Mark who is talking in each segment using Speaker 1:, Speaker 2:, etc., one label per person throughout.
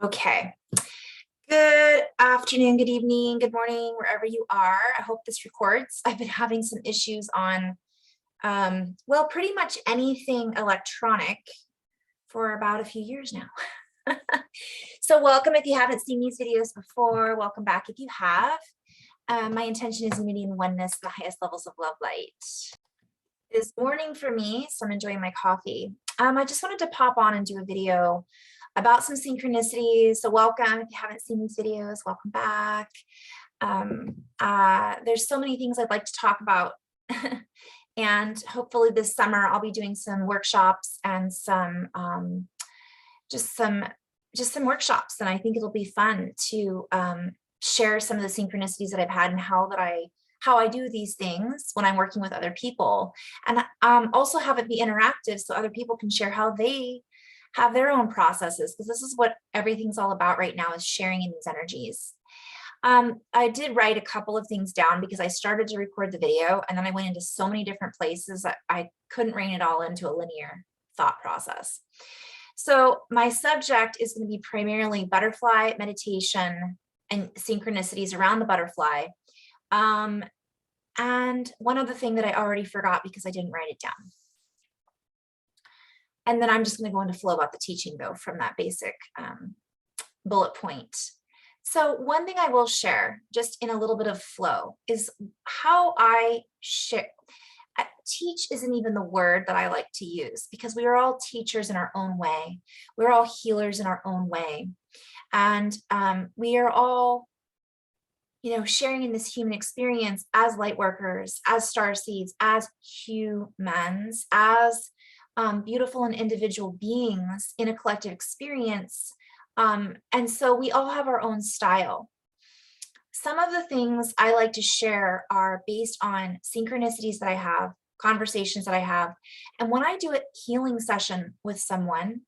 Speaker 1: Okay. Good afternoon, good evening, good morning, wherever you are. I hope this records. I've been having some issues on, well, pretty much anything electronic for about a few years now. So welcome if you haven't seen these videos before. Welcome back if you have. My intention is unity and oneness, the highest levels of love light. This morning for me, so I'm enjoying my coffee. I just wanted to pop on and do a video about some synchronicities. So welcome if you haven't seen these videos, welcome back. There's so many things I'd like to talk about. And hopefully this summer I'll be doing some workshops and some just some workshops, and I think it'll be fun to share some of the synchronicities that I've had and how I do these things when I'm working with other people, and also have it be interactive so other people can share how they have their own processes, because this is what everything's all about right now, is sharing in these energies. I did write a couple of things down because I started to record the video and then I went into so many different places that I couldn't rein it all into a linear thought process. So my subject is going to be primarily butterfly meditation and synchronicities around the butterfly. And one other thing that I already forgot because I didn't write it down. And then I'm just going to go into flow about the teaching though from that basic bullet point. So one thing I will share just in a little bit of flow is how I share. Teach isn't even the word that I like to use, because we are all teachers in our own way. We're all healers in our own way. And we are all, sharing in this human experience as light workers, as star seeds, as humans, as beautiful and individual beings in a collective experience. And so we all have our own style. Some of the things I like to share are based on synchronicities that I have, conversations that I have. And when I do a healing session with someone,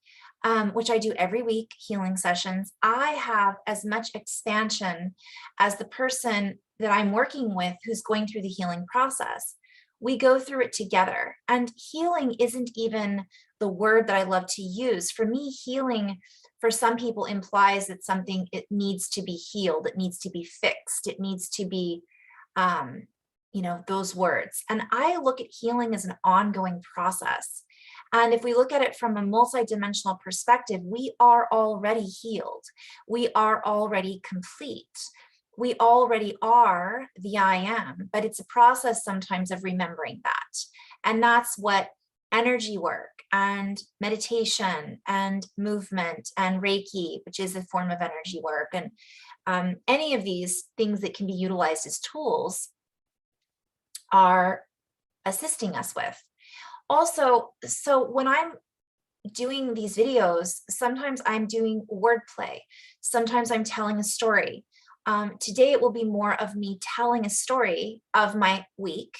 Speaker 1: which I do every week, healing sessions, I have as much expansion as the person that I'm working with who's going through the healing process. We go through it together. And healing isn't even the word that I love to use. For me, healing for some people implies that it needs to be healed, it needs to be fixed, it needs to be, those words. And I look at healing as an ongoing process. And if we look at it from a multidimensional perspective, we are already healed. We are already complete. We already are the I am, but it's a process sometimes of remembering that. And that's what energy work and meditation and movement and Reiki, which is a form of energy work, and any of these things that can be utilized as tools are assisting us with. Also, so when I'm doing these videos, sometimes I'm doing wordplay, sometimes I'm telling a story. Today it will be more of me telling a story of my week,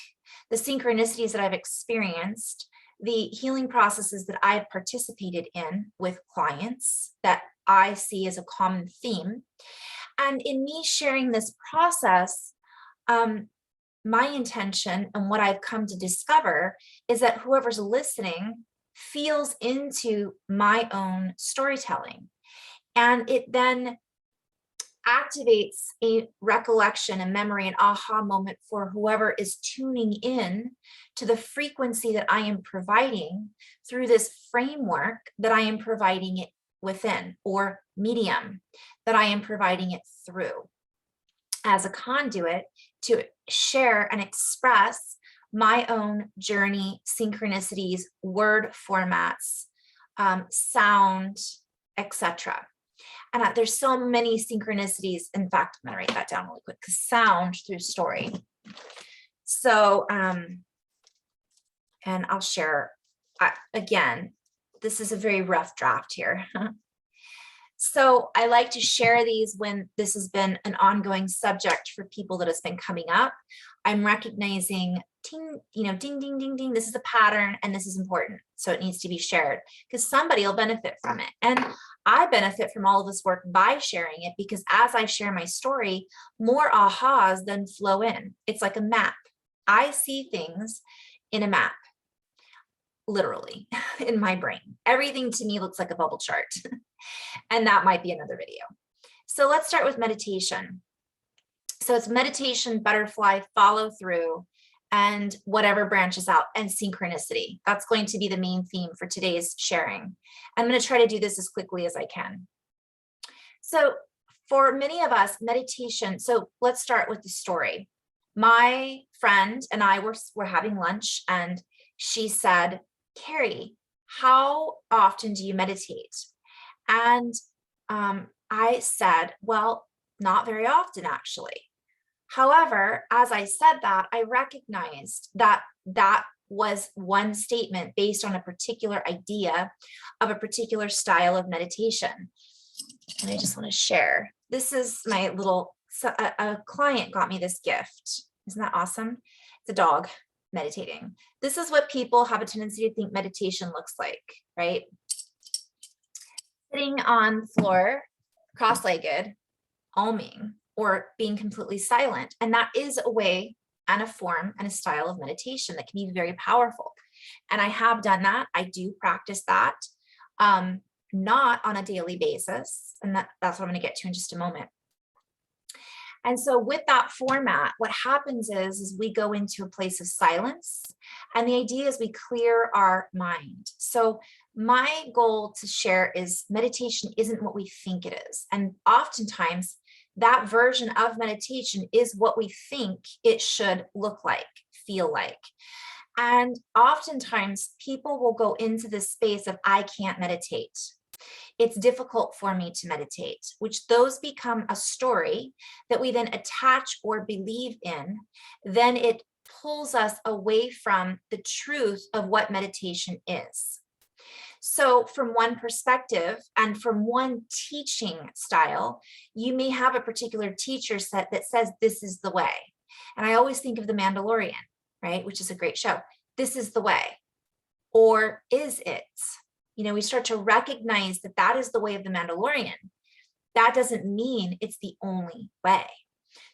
Speaker 1: the synchronicities that I've experienced, the healing processes that I've participated in with clients that I see as a common theme. And in me sharing this process, my intention and what I've come to discover is that whoever's listening feels into my own storytelling. And it then activates a recollection, a memory, an aha moment for whoever is tuning in to the frequency that I am providing through this framework that I am providing it within, or medium that I am providing it through, as a conduit to share and express my own journey, synchronicities, word formats, sound, etc. And there's so many synchronicities. In fact, I'm gonna write that down really quick, because sound through story. So, and I'll share, again, this is a very rough draft here. So I like to share these when this has been an ongoing subject for people that has been coming up. I'm recognizing, ding, ding, ding, ding, this is a pattern and this is important. So it needs to be shared because somebody will benefit from it. And I benefit from all of this work by sharing it, because as I share my story, more ahas then flow in. It's like a map. I see things in a map. literally in my brain. Everything to me looks like a bubble chart. And that might be another video. So let's start with meditation. So it's meditation, butterfly, follow through, and whatever branches out, and synchronicity. That's going to be the main theme for today's sharing. I'm going to try to do this as quickly as I can. So for many of us, meditation, so let's start with the story. My friend and I were having lunch, and she said, Carrie, how often do you meditate? And I said, well, not very often, actually. However, as I said that, I recognized that that was one statement based on a particular idea of a particular style of meditation. And I just want to share. This is my little, a client got me this gift. Isn't that awesome? It's a dog meditating. This is what people have a tendency to think meditation looks like, right? Sitting on the floor, cross-legged, alming, or being completely silent. And that is a way and a form and a style of meditation that can be very powerful. And I have done that. I do practice that, not on a daily basis. And that's what I'm going to get to in just a moment. And so with that format, what happens is we go into a place of silence. And the idea is we clear our mind. So my goal to share is meditation isn't what we think it is. And oftentimes that version of meditation is what we think it should look like, feel like. And oftentimes people will go into this space of, I can't meditate. It's difficult for me to meditate, which those become a story that we then attach or believe in. Then it pulls us away from the truth of what meditation is. So from one perspective and from one teaching style, you may have a particular teacher set that says this is the way. And I always think of The Mandalorian, right? Which is a great show. This is the way. Or is it? You know, we start to recognize that that is the way of The Mandalorian. That doesn't mean it's the only way.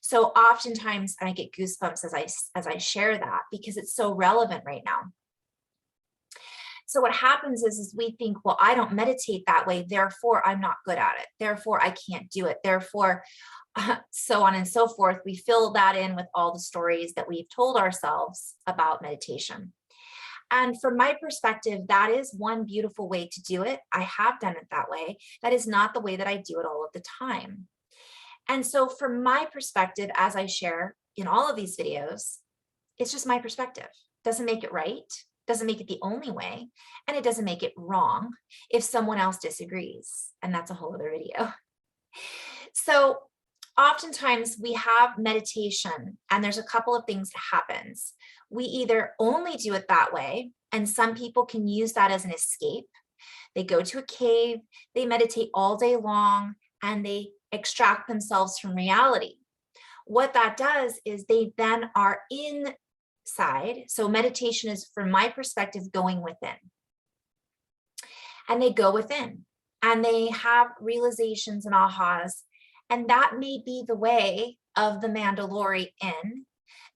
Speaker 1: So oftentimes I get goosebumps as I share that because it's so relevant right now. So what happens is we think, well, I don't meditate that way, therefore I'm not good at it. Therefore I can't do it. Therefore, so on and so forth. We fill that in with all the stories that we've told ourselves about meditation. And from my perspective, that is one beautiful way to do it. I have done it that way. That is not the way that I do it all of the time. And so from my perspective, as I share in all of these videos, it's just my perspective. Doesn't make it right. Doesn't make it the only way, and it doesn't make it wrong if someone else disagrees, and that's a whole other video. So oftentimes we have meditation, and there's a couple of things that happens. We either only do it that way, and some people can use that as an escape. They go to a cave, they meditate all day long, and they extract themselves from reality. What that does is they then are inside. So meditation is, from my perspective, going within. And they go within and they have realizations and ahas. And that may be the way of the Mandalorian.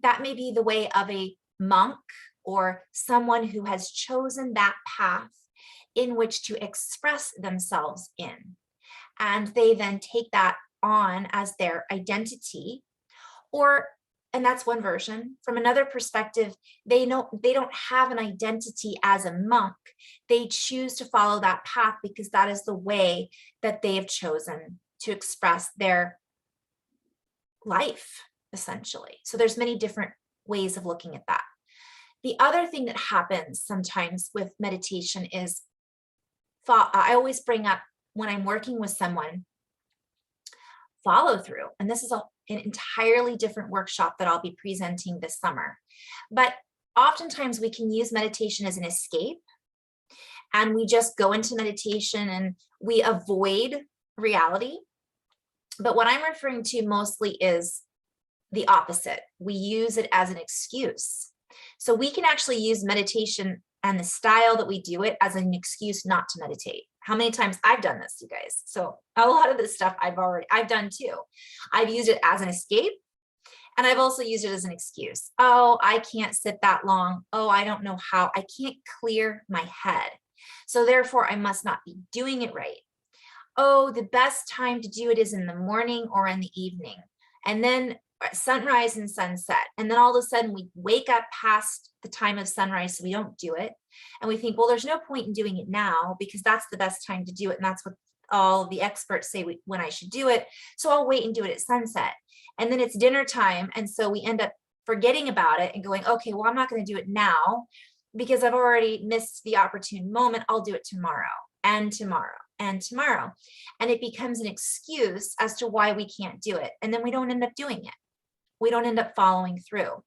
Speaker 1: That may be the way of a monk or someone who has chosen that path in which to express themselves in. And they then take that on as their identity, and that's one version. From another perspective, they don't have an identity as a monk. They choose to follow that path because that is the way that they have chosen to express their life, essentially. So there's many different ways of looking at that. The other thing that happens sometimes with meditation is, I always bring up when I'm working with someone, follow through. And this is an entirely different workshop that I'll be presenting this summer. But oftentimes we can use meditation as an escape, and we just go into meditation and we avoid reality. But what I'm referring to mostly is the opposite. We use it as an excuse. So we can actually use meditation and the style that we do it as an excuse not to meditate. How many times I've done this, you guys? So a lot of this stuff I've done too. I've used it as an escape, And I've also used it as an excuse. Oh, I can't sit that long. Oh, I don't know how. I can't clear my head. So therefore, I must not be doing it right. Oh, the best time to do it is in the morning or in the evening. And then sunrise and sunset. And then all of a sudden we wake up past the time of sunrise, so we don't do it. And we think, well, there's no point in doing it now because that's the best time to do it. And that's what all the experts say when I should do it. So I'll wait and do it at sunset. And then it's dinner time. And so we end up forgetting about it and going, okay, well, I'm not going to do it now because I've already missed the opportune moment. I'll do it tomorrow and tomorrow and tomorrow. And it becomes an excuse as to why we can't do it. And then we don't end up doing it. We don't end up following through.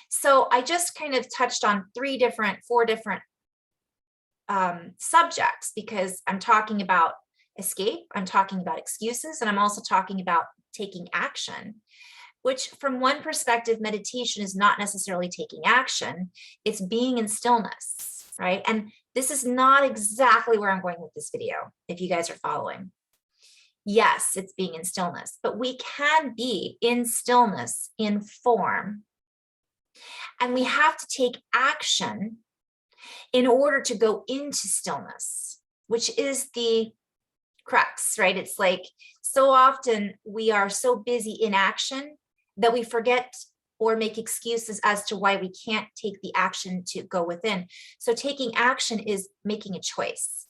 Speaker 1: So I just kind of touched on four different subjects because I'm talking about escape, I'm talking about excuses, and I'm also talking about taking action, which from one perspective, meditation is not necessarily taking action, it's being in stillness, right? And this is not exactly where I'm going with this video, if you guys are following. Yes, it's being in stillness, but we can be in stillness in form, and we have to take action in order to go into stillness, which is the crux, right? It's like so often we are so busy in action that we forget or make excuses as to why we can't take the action to go within. So taking action is making a choice.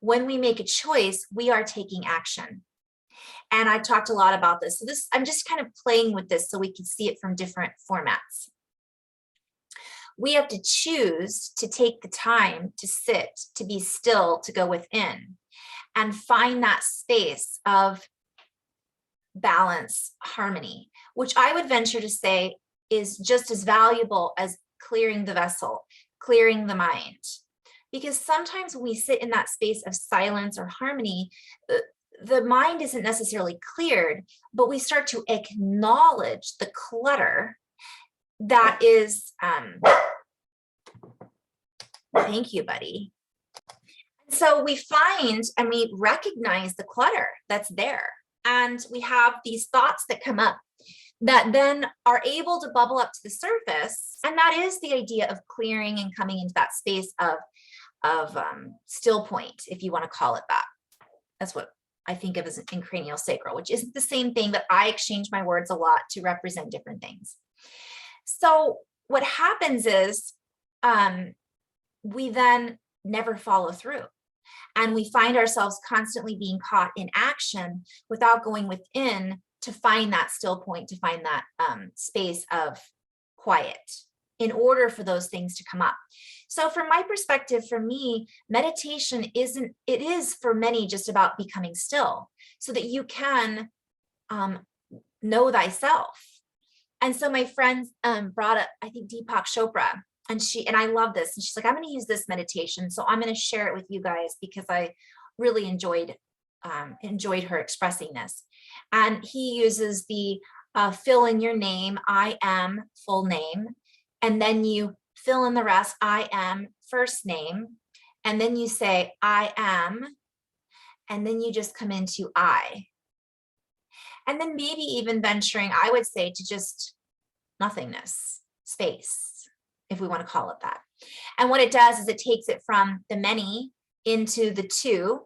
Speaker 1: When we make a choice, we are taking action. And I've talked a lot about this. So I'm just kind of playing with this so we can see it from different formats. We have to choose to take the time to sit, to be still, to go within and find that space of balance, harmony, which I would venture to say is just as valuable as clearing the vessel, clearing the mind. Because sometimes when we sit in that space of silence or harmony, the mind isn't necessarily cleared, but we start to acknowledge the clutter that is, thank you, buddy. So we find and we recognize the clutter that's there. And we have these thoughts that come up that then are able to bubble up to the surface. And that is the idea of clearing and coming into that space of still point, if you want to call it that. That's what I think of as in cranial sacral, which isn't the same thing, but I exchange my words a lot to represent different things. So what happens is we then never follow through. And we find ourselves constantly being caught in action without going within to find that still point, to find that space of quiet in order for those things to come up. So from my perspective, for me, meditation is for many just about becoming still so that you can know thyself. And so my friends brought up, I think, Deepak Chopra. And I love this. And she's like, I'm going to use this meditation. So I'm going to share it with you guys because I really enjoyed her expressing this. And he uses the fill in your name, I am full name. And then you fill in the rest, I am first name. And then you say, I am. And then you just come into I. And then maybe even venturing, I would say, to just nothingness, space, if we want to call it that. And what it does is it takes it from the many into the two,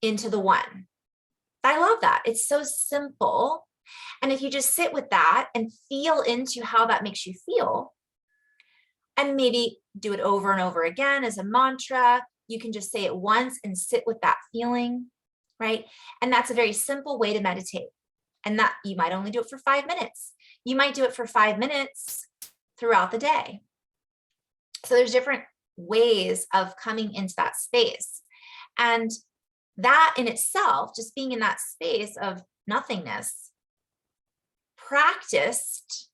Speaker 1: into the one. I love that. It's so simple. And if you just sit with that and feel into how that makes you feel, and maybe do it over and over again as a mantra, you can just say it once and sit with that feeling, right? And that's a very simple way to meditate. And that you might only do it for 5 minutes. You might do it for 5 minutes throughout the day. So there's different ways of coming into that space. And that in itself, just being in that space of nothingness, practiced,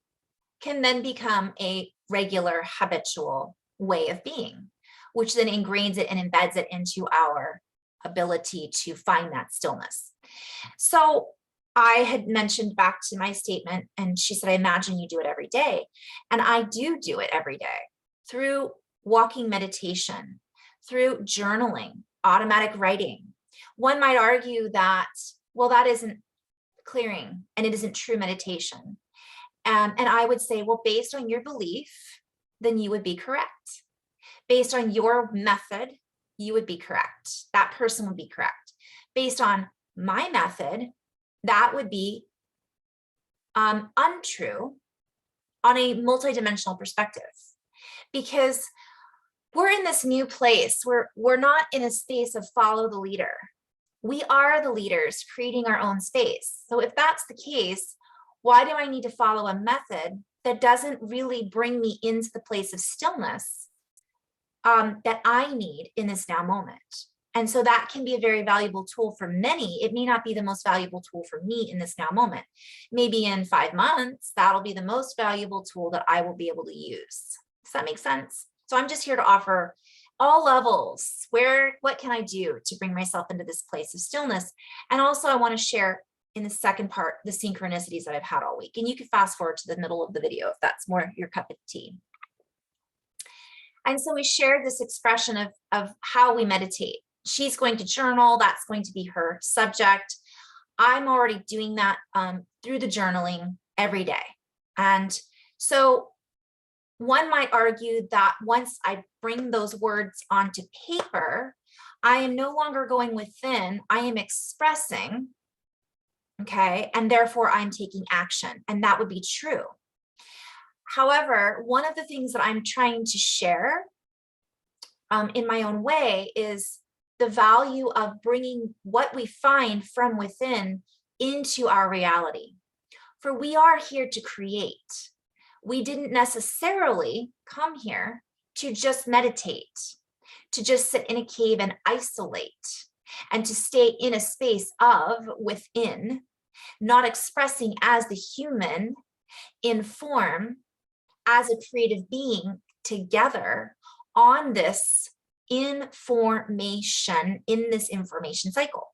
Speaker 1: can then become a regular habitual way of being, which then ingrains it and embeds it into our ability to find that stillness. So I had mentioned back to my statement, and she said, I imagine you do it every day. And I do it every day through walking meditation, through journaling, automatic writing. One might argue that, well, that isn't clearing and it isn't true meditation. And I would say, well, based on your belief, then you would be correct. Based on your method, you would be correct. That person would be correct. Based on my method, that would be untrue on a multidimensional perspective. Because we're in this new place where we're not in a space of follow the leader. We are the leaders creating our own space. So if that's the case, why do I need to follow a method that doesn't really bring me into the place of stillness that I need in this now moment? And so that can be a very valuable tool for many. It may not be the most valuable tool for me in this now moment. Maybe in 5 months, that'll be the most valuable tool that I will be able to use. Does that make sense? So I'm just here to offer all levels. What can I do to bring myself into this place of stillness? And also I want to share in the second part, the synchronicities that I've had all week. And you can fast forward to the middle of the video if that's more your cup of tea. And so we shared this expression of how we meditate. She's going to journal. That's going to be her subject. I'm already doing that through the journaling every day. And so one might argue that once I bring those words onto paper, I am no longer going within, I am expressing, okay, and therefore I'm taking action, and that would be true. However, one of the things that I'm trying to share in my own way is the value of bringing what we find from within into our reality. For we are here to create. We didn't necessarily come here to just meditate, to just sit in a cave and isolate, and to stay in a space of within, not expressing as the human in form, as a creative being together on this information, in this information cycle.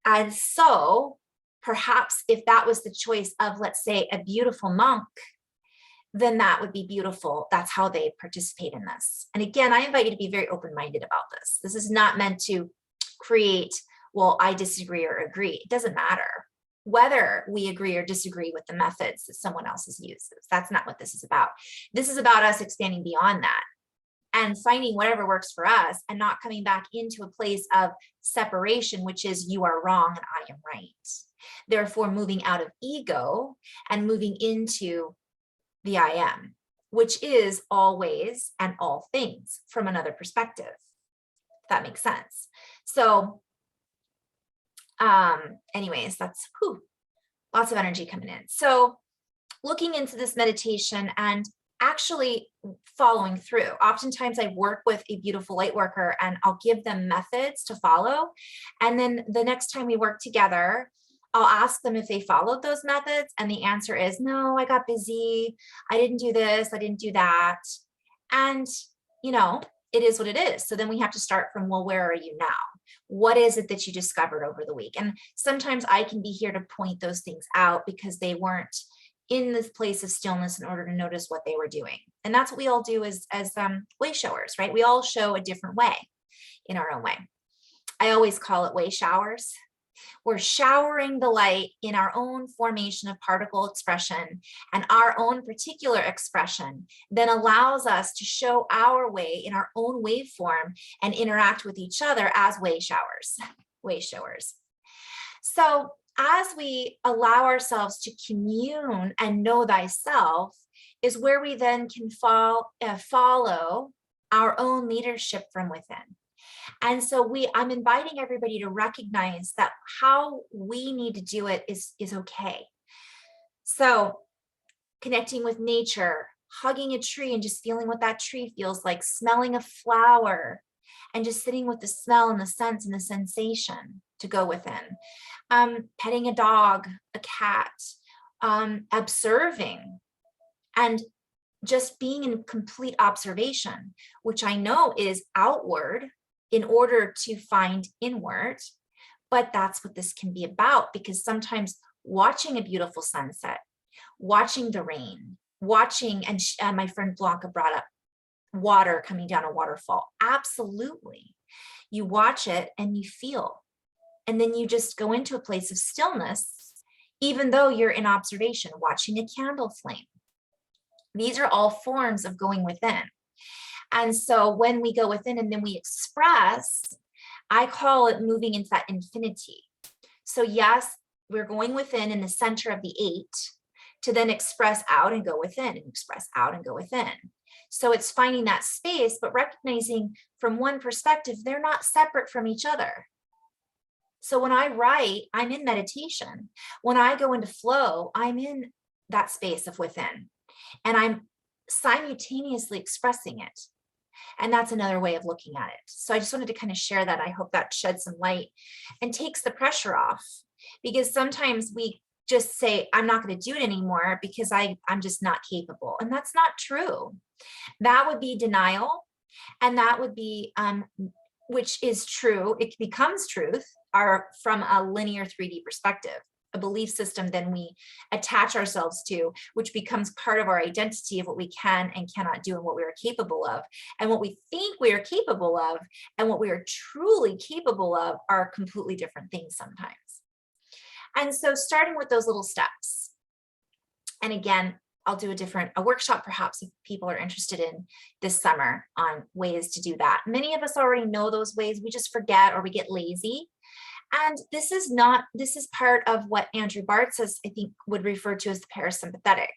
Speaker 1: And so perhaps if that was the choice of, let's say, a beautiful monk, then that would be beautiful. That's how they participate in this. And again, I invite you to be very open-minded about this. This is not meant to create, well, I disagree or agree. It doesn't matter whether we agree or disagree with the methods that someone else uses. That's not what this is about. This is about us expanding beyond that and finding whatever works for us and not coming back into a place of separation, which is you are wrong and I am right. Therefore, moving out of ego and moving into the I am, which is always and all things from another perspective. If that makes sense. So anyways, that's lots of energy coming in. So looking into this meditation and actually following through. Oftentimes I work with a beautiful light worker and I'll give them methods to follow. And then the next time we work together, I'll ask them if they followed those methods. And the answer is, no, I got busy. I didn't do this. I didn't do that. And, you know, it is what it is. So then we have to start from, well, where are you now? What is it that you discovered over the week? And sometimes I can be here to point those things out because they weren't in this place of stillness in order to notice what they were doing. And that's what we all do as way showers, right? We all show a different way in our own way. I always call it way showers. We're showering the light in our own formation of particle expression, and our own particular expression then allows us to show our way in our own waveform and interact with each other as way showers, way showers. So as we allow ourselves to commune and know thyself is where we then can follow our own leadership from within. And so I'm inviting everybody to recognize that how we need to do it is okay. So connecting with nature, hugging a tree and just feeling what that tree feels like, smelling a flower and just sitting with the smell and the sense and the sensation to go within. Petting a dog, a cat, observing, and just being in complete observation, which I know is outward in order to find inward, but that's what this can be about, because sometimes watching a beautiful sunset, watching the rain, watching, and my friend Blanca brought up water coming down a waterfall. Absolutely. You watch it and you feel, and then you just go into a place of stillness even though you're in observation, watching a candle flame. These are all forms of going within. And so when we go within and then we express, I call it moving into that infinity. So yes, we're going within in the center of the 8 to then express out and go within and express out and go within. So it's finding that space, but recognizing from one perspective, they're not separate from each other. So when I write, I'm in meditation. When I go into flow, I'm in that space of within, and I'm simultaneously expressing it. And that's another way of looking at it. So I just wanted to kind of share that. I hope that sheds some light and takes the pressure off, because sometimes we just say, I'm not going to do it anymore because I'm just not capable. And that's not true. That would be denial. And that would be, which is true. It becomes truth from a linear 3D perspective, a belief system then we attach ourselves to, which becomes part of our identity of what we can and cannot do and what we are capable of. And what we think we are capable of and what we are truly capable of are completely different things sometimes. And so starting with those little steps, and again, I'll do a workshop perhaps if people are interested in this summer on ways to do that. Many of us already know those ways, we just forget or we get lazy. And this is part of what Andrew Bartz I think would refer to as the parasympathetic.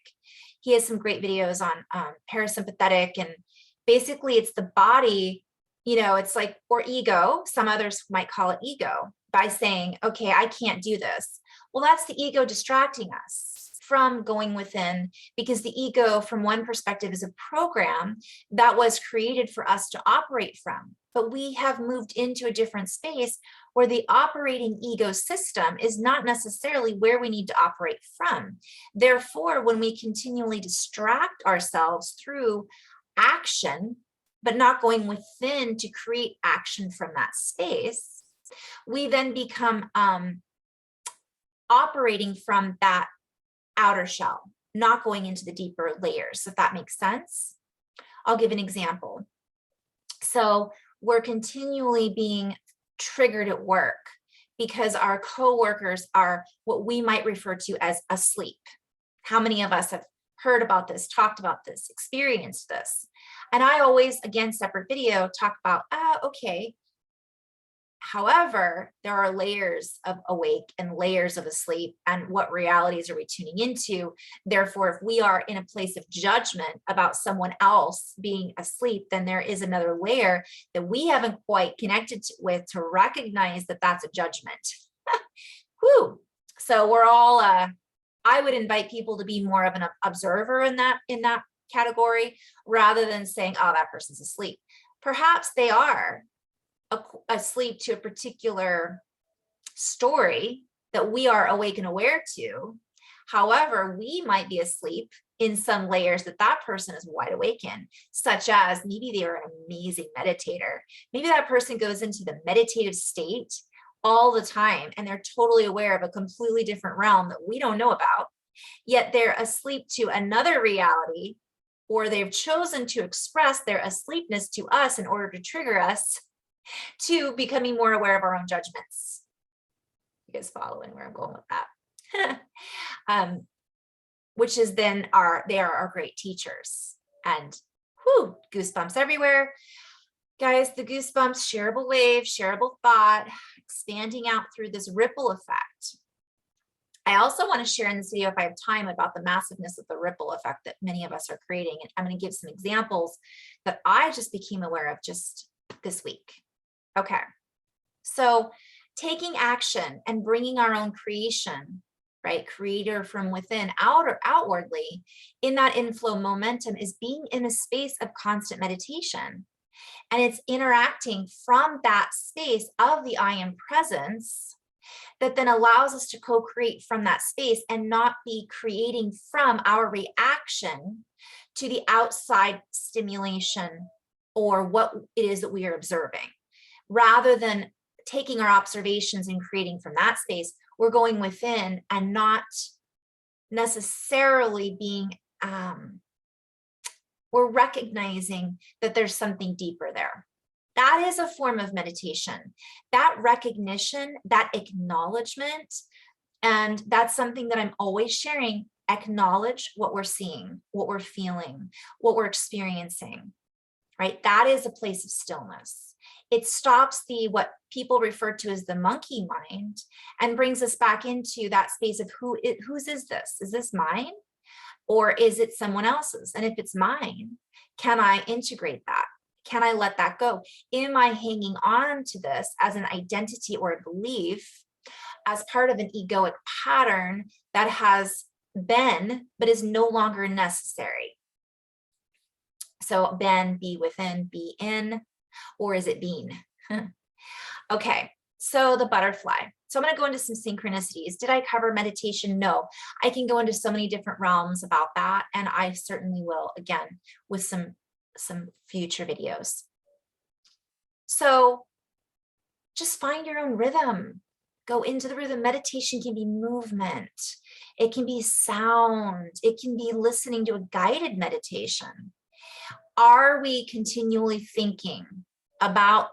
Speaker 1: He has some great videos on parasympathetic, and basically it's the body, it's like, or ego, some others might call it ego, by saying, okay, I can't do this. Well, that's the ego distracting us from going within, because the ego from one perspective is a program that was created for us to operate from. But we have moved into a different space where the operating ego system is not necessarily where we need to operate from. Therefore, when we continually distract ourselves through action, but not going within to create action from that space, we then become operating from that outer shell, not going into the deeper layers, if that makes sense. I'll give an example. So we're continually being triggered at work because our coworkers are what we might refer to as asleep. How many of us have heard about this, talked about this, experienced this? And I always, again, separate video, talk about, okay. However, there are layers of awake and layers of asleep, and what realities are we tuning into? Therefore, if we are in a place of judgment about someone else being asleep, then there is another layer that we haven't quite connected with to recognize that that's a judgment. Whew. So we're all, I would invite people to be more of an observer in that category, rather than saying, oh, that person's asleep. Perhaps they are asleep to a particular story that we are awake and aware to. However, we might be asleep in some layers that person is wide awake in, such as maybe they are an amazing meditator. Maybe that person goes into the meditative state all the time and they're totally aware of a completely different realm that we don't know about, yet they're asleep to another reality, or they've chosen to express their asleepness to us in order to trigger us to becoming more aware of our own judgments. You guys following where I'm going with that? Which is then they are our great teachers. And whoo, goosebumps everywhere. Guys, the goosebumps, shareable wave, shareable thought, expanding out through this ripple effect. I also want to share in this video, if I have time, about the massiveness of the ripple effect that many of us are creating. And I'm going to give some examples that I just became aware of just this week. Okay, so taking action and bringing our own creation, right? Creator from within outwardly in that inflow momentum is being in a space of constant meditation. And it's interacting from that space of the I am presence that then allows us to co-create from that space and not be creating from our reaction to the outside stimulation or what it is that we are observing. Rather than taking our observations and creating from that space, we're going within and not necessarily being, we're recognizing that there's something deeper there. That is a form of meditation. That recognition, that acknowledgement, And that's something that I'm always sharing. Acknowledge what we're seeing, what we're feeling, what we're experiencing, right? That is a place of stillness. It stops what people refer to as the monkey mind and brings us back into that space of whose is this? Is this mine? Or is it someone else's? And if it's mine, can I integrate that? Can I let that go? Am I hanging on to this as an identity or a belief, as part of an egoic pattern that has been, but is no longer necessary? So been, be within, be in, or is it being? Okay, so the butterfly. So I'm going to go into some synchronicities. Did I cover meditation? No. I can go into so many different realms about that, and I certainly will, again, with some future videos. So just find your own rhythm. Go into the rhythm. Meditation can be movement. It can be sound. It can be listening to a guided meditation. Are we continually thinking about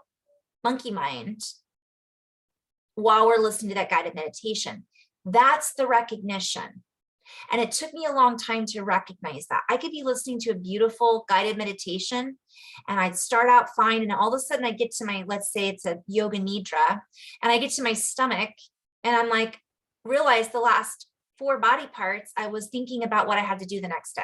Speaker 1: monkey mind while we're listening to that guided meditation? That's the recognition. And it took me a long time to recognize that. I could be listening to a beautiful guided meditation and I'd start out fine, and all of a sudden I get to my, let's say it's a yoga nidra, and I get to my stomach and I'm like, realize the last 4 body parts, I was thinking about what I had to do the next day.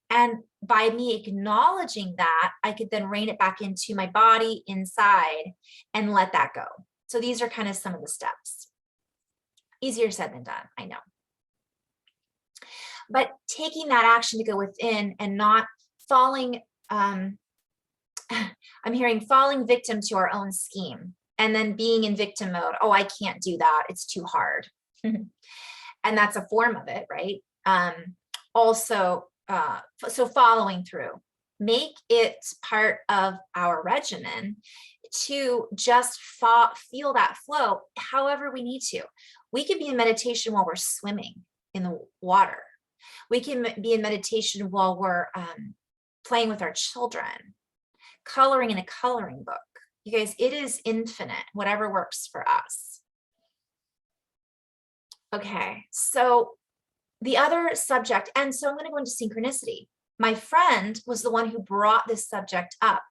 Speaker 1: And by me acknowledging that, I could then rein it back into my body inside and let that go. So these are kind of some of the steps. Easier said than done, I know. But taking that action to go within and not falling, I'm hearing falling victim to our own scheme, and then being in victim mode. Oh, I can't do that. It's too hard. And that's a form of it, right? Also, so following through, make it part of our regimen to just feel that flow however we need to. We could be in meditation while we're swimming in the water. We can be in meditation while we're playing with our children, coloring in a coloring book. You guys, it is infinite, whatever works for us. Okay, so the other subject, and so I'm going to go into synchronicity. My friend was the one who brought this subject up.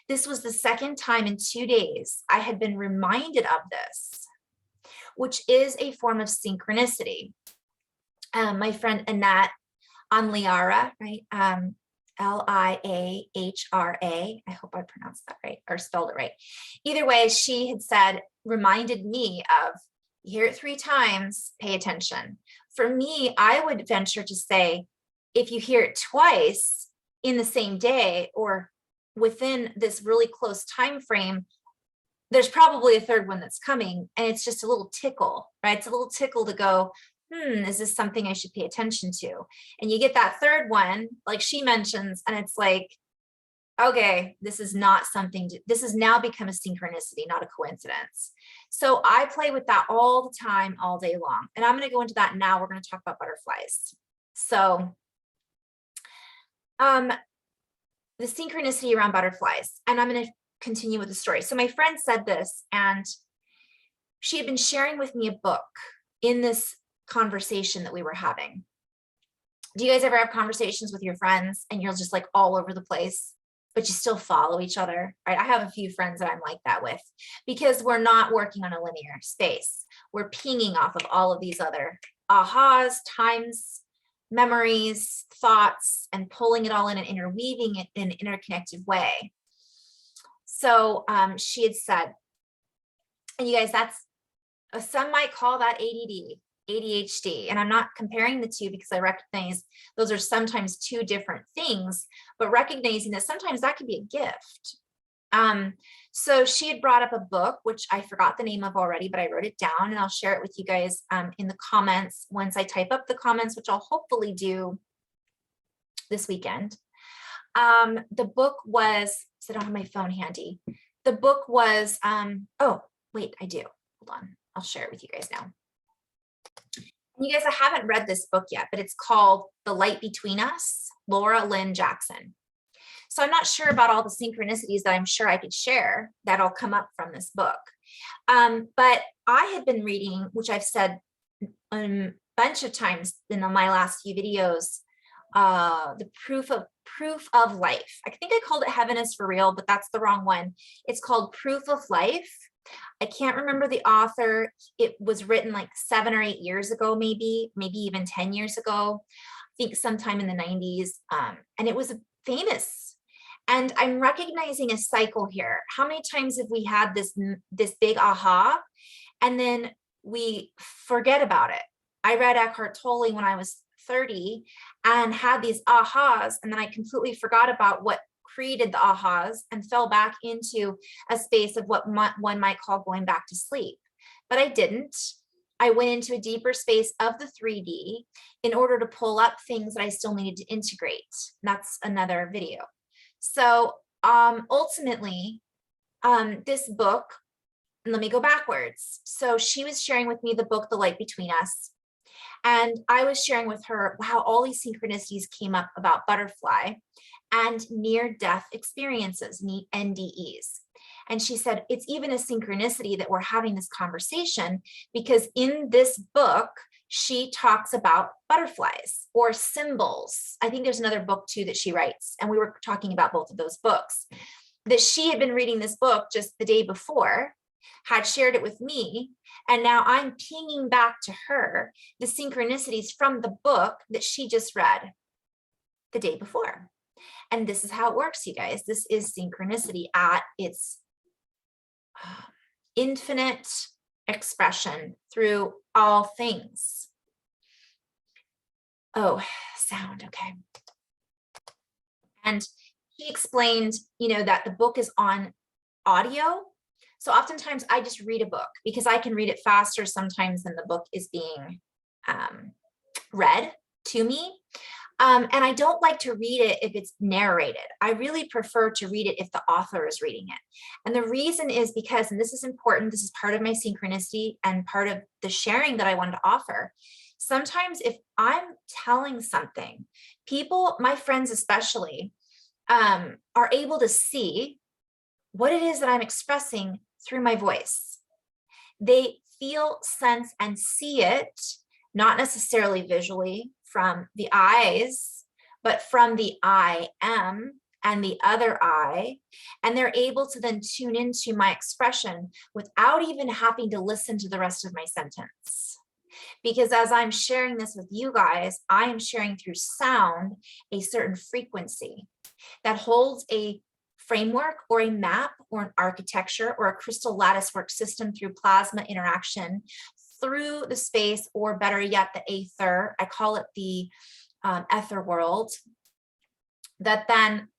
Speaker 1: This was the second time in 2 days I had been reminded of this, which is a form of synchronicity. My friend Annette Anliara, right? Liahra. I hope I pronounced that right or spelled it right. Either way, she had said, reminded me of, you hear it 3 times, pay attention. For me, I would venture to say, if you hear it twice in the same day or within this really close time frame, there's probably a third one that's coming, and it's just a little tickle, right? It's a little tickle to go, is this something I should pay attention to? And you get that third one, like she mentions, and it's like, okay, this is not something this has now become a synchronicity, not a coincidence. So I play with that all the time, all day long. And I'm going to go into that now. We're going to talk about butterflies. So the synchronicity around butterflies, and I'm going to continue with the story. So my friend said this, and she had been sharing with me a book in this conversation that we were having. Do you guys ever have conversations with your friends and you're just like all over the place, but you still follow each other, right? I have a few friends that I'm like that with, because we're not working on a linear space. We're pinging off of all of these other ahas, times, memories, thoughts, and pulling it all in and interweaving it in an interconnected way. So she had said, and you guys, that's, some might call that ADD, ADHD, and I'm not comparing the two because I recognize those are sometimes 2 different things, but recognizing that sometimes that can be a gift. So she had brought up a book, which I forgot the name of already, but I wrote it down, and I'll share it with you guys in the comments once I type up the comments, which I'll hopefully do this weekend. The book was, so I don't have my phone handy. The book was, oh, wait, I do. Hold on. I'll share it with you guys now. And you guys, I haven't read this book yet, but it's called The Light Between Us, Laura Lynn Jackson. So I'm not sure about all the synchronicities that I'm sure I could share that'll come up from this book. But I had been reading, which I've said a bunch of times in my last few videos, the proof of life. I think I called it Heaven is for Real, but that's the wrong one. It's called Proof of Life. I can't remember the author. It was written like 7 or 8 years ago, maybe even 10 years ago. I think sometime in the 90s. And it was famous. And I'm recognizing a cycle here. How many times have we had this big aha, and then we forget about it? I read Eckhart Tolle when I was 30 and had these ahas, and then I completely forgot about what created the ahas and fell back into a space of what one might call going back to sleep. But I didn't. I went into a deeper space of the 3D in order to pull up things that I still needed to integrate. That's another video. So ultimately, this book, let me go backwards. So she was sharing with me the book, The Light Between Us. And I was sharing with her how all these synchronicities came up about butterfly and near-death experiences, NDEs. And she said, it's even a synchronicity that we're having this conversation, because in this book, she talks about butterflies or symbols. I think there's another book too that she writes. And we were talking about both of those books. That she had been reading this book just the day before, had shared it with me, and now I'm pinging back to her the synchronicities from the book that she just read the day before. And this is how it works, you guys. This is synchronicity at its infinite expression through all things. Oh, sound, okay. And he explained, that the book is on audio. So oftentimes I just read a book because I can read it faster sometimes than the book is being read to me. And I don't like to read it if it's narrated. I really prefer to read it if the author is reading it. And the reason is because, and this is important, this is part of my synchronicity and part of the sharing that I wanted to offer. Sometimes if I'm telling something, people, my friends especially, are able to see what it is that I'm expressing through my voice. They feel, sense, and see it, not necessarily visually from the eyes, but from the I am and the other I, and they're able to then tune into my expression without even having to listen to the rest of my sentence. Because as I'm sharing this with you guys, I am sharing through sound a certain frequency that holds a framework or a map or an architecture or a crystal lattice work system through plasma interaction through the space, or better yet, the aether. I call it the ether world, that then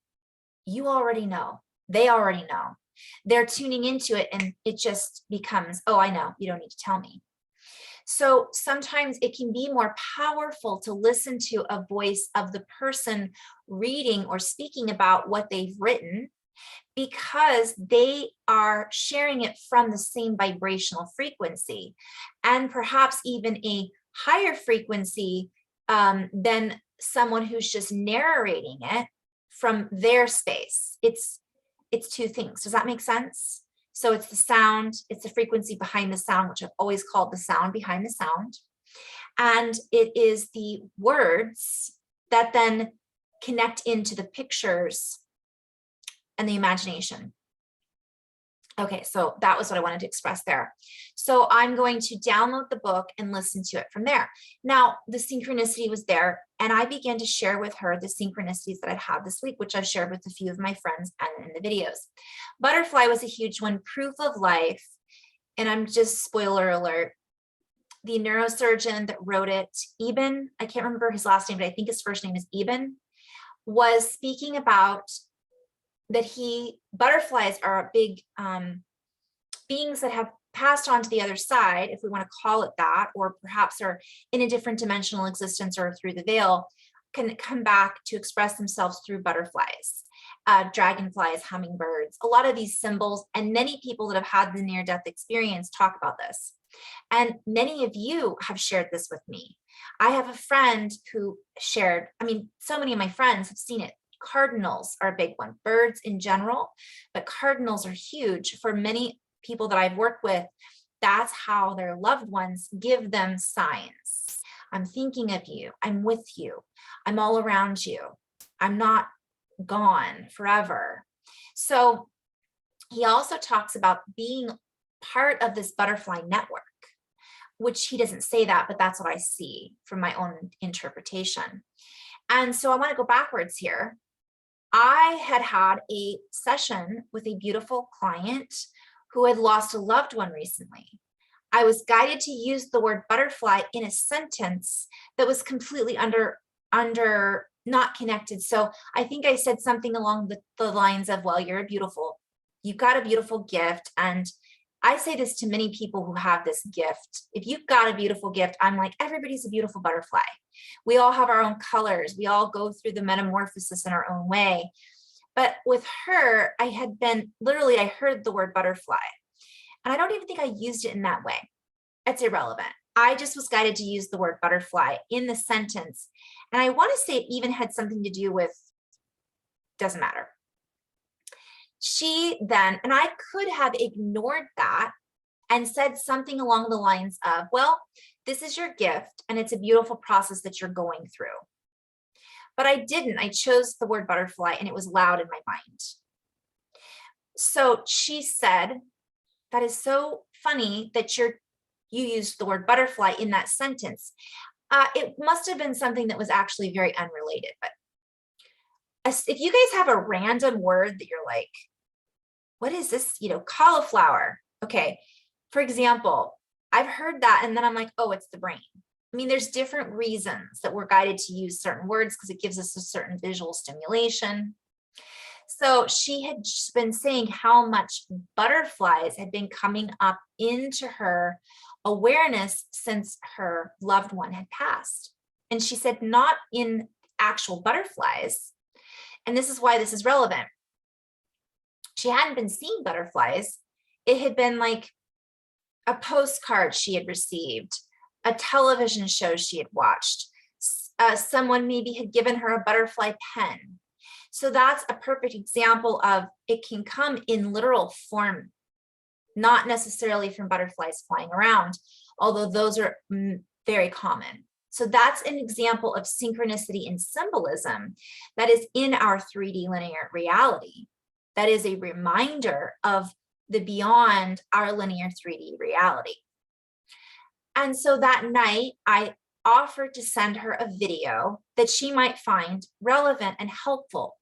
Speaker 1: you already know. They already know. They're tuning into it, and it just becomes, oh, I know, you don't need to tell me. So sometimes it can be more powerful to listen to a voice of the person reading or speaking about what they've written, because they are sharing it from the same vibrational frequency, and perhaps even a higher frequency than someone who's just narrating it from their space. It's two things. Does that make sense? So it's the sound, it's the frequency behind the sound, which I've always called the sound behind the sound. And it is the words that then connect into the pictures and the imagination. Okay, so that was what I wanted to express there. So I'm going to download the book and listen to it from there. Now, the synchronicity was there, and I began to share with her the synchronicities that I'd had this week, which I've shared with a few of my friends and in the videos. Butterfly was a huge one, proof of life, and I'm just, spoiler alert, the neurosurgeon that wrote it, Eben, I can't remember his last name, but I think his first name is Eben, was speaking about that butterflies are big beings that have passed on to the other side, if we want to call it that, or perhaps are in a different dimensional existence or through the veil, can come back to express themselves through butterflies, dragonflies, hummingbirds, a lot of these symbols. And many people that have had the near-death experience talk about this. And many of you have shared this with me. I have a friend who shared, so many of my friends have seen it. Cardinals are a big one, birds in general, but cardinals are huge for many people that I've worked with that's how their loved ones give them signs. I'm thinking of you. I'm with you. I'm all around you. I'm not gone forever. So he also talks about being part of this butterfly network, which he doesn't say that, but that's what I see from my own interpretation. And so I want to go backwards here. I had a session with a beautiful client who had lost a loved one recently. I was guided to use the word butterfly in a sentence that was completely under not connected. So I think I said something along the lines of, well, you've got a beautiful gift. And I say this to many people who have this gift. If you've got a beautiful gift, I'm like, everybody's a beautiful butterfly. We all have our own colors. We all go through the metamorphosis in our own way. But with her, I heard the word butterfly. And I don't even think I used it in that way. It's irrelevant. I just was guided to use the word butterfly in the sentence. And I want to say it even had something to do with, doesn't matter. She then, and I could have ignored that and said something along the lines of, well, this is your gift and it's a beautiful process that you're going through. But I didn't. I chose the word butterfly and it was loud in my mind. So she said, that is so funny that you used the word butterfly in that sentence. It must have been something that was actually very unrelated. But if you guys have a random word that you're like, what is this? Cauliflower. Okay. For example, I've heard that and then I'm like, oh, it's the brain. I mean, there's different reasons that we're guided to use certain words because it gives us a certain visual stimulation. So she had just been saying how much butterflies had been coming up into her awareness since her loved one had passed. And she said, not in actual butterflies. And this is why this is relevant. She hadn't been seeing butterflies. It had been like a postcard she had received, a television show she had watched. Someone maybe had given her a butterfly pen. So that's a perfect example of it can come in literal form, not necessarily from butterflies flying around, although those are very common. So that's an example of synchronicity and symbolism that is in our 3D linear reality. That is a reminder of the beyond our linear 3D reality. And so that night, I offered to send her a video that she might find relevant and helpful.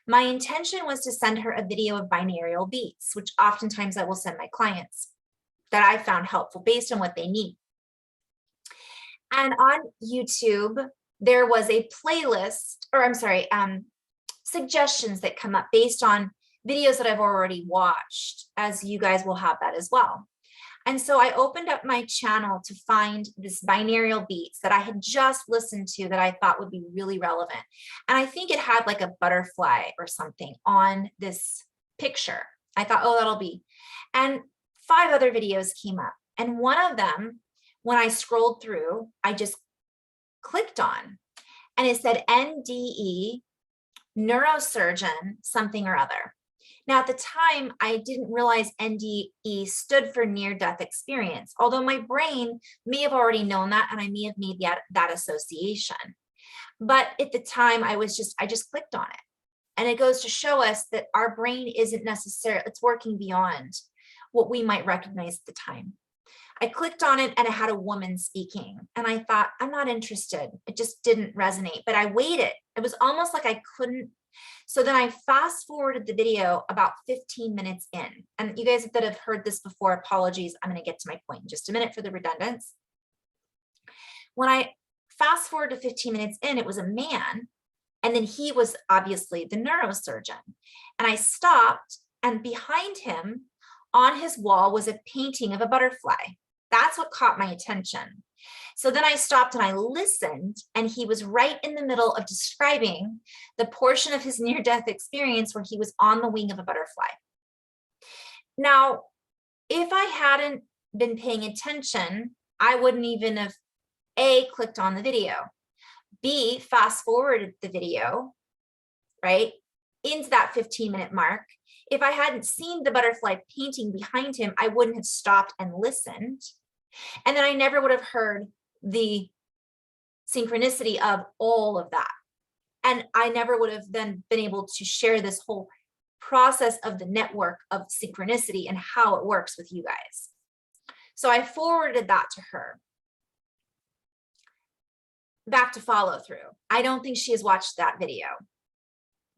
Speaker 1: My intention was to send her a video of binaural beats, which oftentimes I will send my clients that I found helpful based on what they need. And on YouTube, there was a playlist, or I'm sorry, suggestions that come up based on videos that I've already watched, as you guys will have that as well. And so I opened up my channel to find this binaural beats that I had just listened to that I thought would be really relevant. And I think it had like a butterfly or something on this picture. I thought, oh, that'll be. And 5 other videos came up. And one of them, when I scrolled through, I just clicked on. And it said NDE, neurosurgeon, something or other. Now, at the time, I didn't realize NDE stood for near-death experience, although my brain may have already known that and I may have made that association. But at the time, I just clicked on it. And it goes to show us that our brain isn't necessarily, it's working beyond what we might recognize at the time. I clicked on it and it had a woman speaking. And I thought, I'm not interested. It just didn't resonate. But I waited. It was almost like I couldn't. So then I fast forwarded the video about 15 minutes in. And you guys that have heard this before, apologies. I'm going to get to my point in just a minute for the redundance. When I fast forward to 15 minutes in, it was a man. And then he was obviously the neurosurgeon. And I stopped, and behind him on his wall was a painting of a butterfly. That's what caught my attention. So then I stopped and I listened, and he was right in the middle of describing the portion of his near-death experience where he was on the wing of a butterfly. Now, if I hadn't been paying attention, I wouldn't even have A, clicked on the video, B, fast forwarded the video, right, into that 15-minute mark. If I hadn't seen the butterfly painting behind him, I wouldn't have stopped and listened. And then I never would have heard the synchronicity of all of that. And I never would have then been able to share this whole process of the network of synchronicity and how it works with you guys. So I forwarded that to her. Back to follow through. I don't think she has watched that video,